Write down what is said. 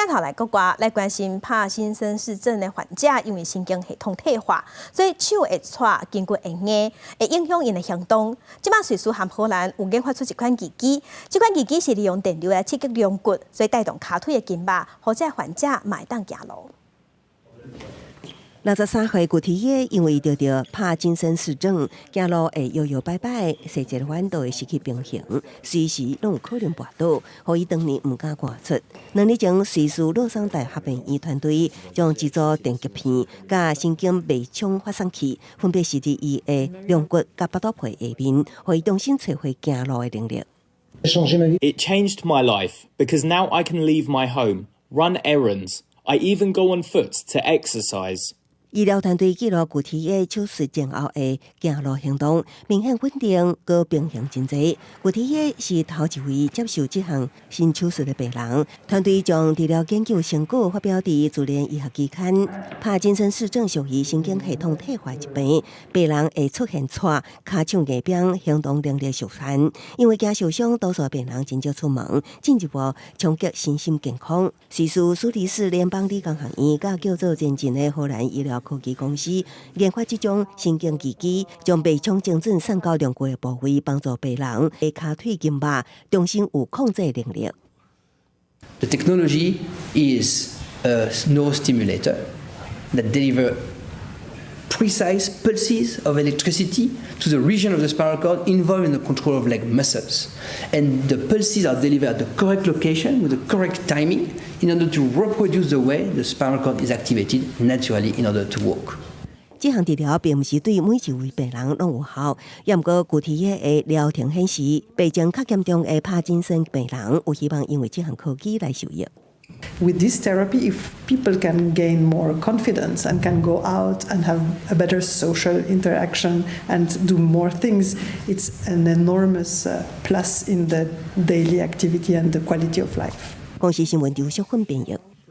镜头来关心帕金森氏症的患者，因为神经系统退化，所以手会颤、筋骨会硬，会影响因的行动。即马瑞士和荷兰有研发出一款机器，这款机器是利用电流来刺激龙骨，所以带动骹腿的筋肉，或者患者嘛会当行路。63岁古体爷因为得到帕金森氏症，走路会摇摇摆摆，细节弯道会失去平衡，随时拢有可能滑倒，互伊当年唔敢外出。2年前，瑞士洛桑大学病院团队将制作电极片甲神经微冲发送器，分别是伫伊的龙骨甲腹肚皮下面，互伊重新找回行路的能力。It changed my life because now I can leave my home, run errands. I even go on foot to exercise. 医疗团队记录具体的手术前后的行路行动，明显稳定，高平衡真济。具体的是头一位接受这项新手术的病人。团队将治疗研究成果发表伫自然医学期刊。帕金森氏症属于神经系统退化疾病，病人会出现颤、骹手硬扁、行动能力受限。因为惊受伤，多数病人真少出门，进一步冲击身心健康。瑞士苏黎世联邦理工学院甲叫做前进的荷兰医疗科技公司研发这种神经机器，将微冲精准送到龙骨的部位，帮助病人的骹腿筋肉重新有控制能力。The technology is a neurostimulator that delivers precise pulses of electricity to the region of the spinal cord involved in the control of leg muscles. And the pulses are delivered at the correct location with the correct timing in order to reproduce the way the spinal cord is activated naturally in order to walk. 这项治疗并不是对每一位病人拢有效，也毋过具体的疗程显示，病情较严重的帕金森病人有希望因为这项科技来受益。With this therapy, if people can gain more confidence and can go out and have a better social interaction and do more things, it's an enormous plus in the daily activity and the quality of life. 公司新闻由小芬编译。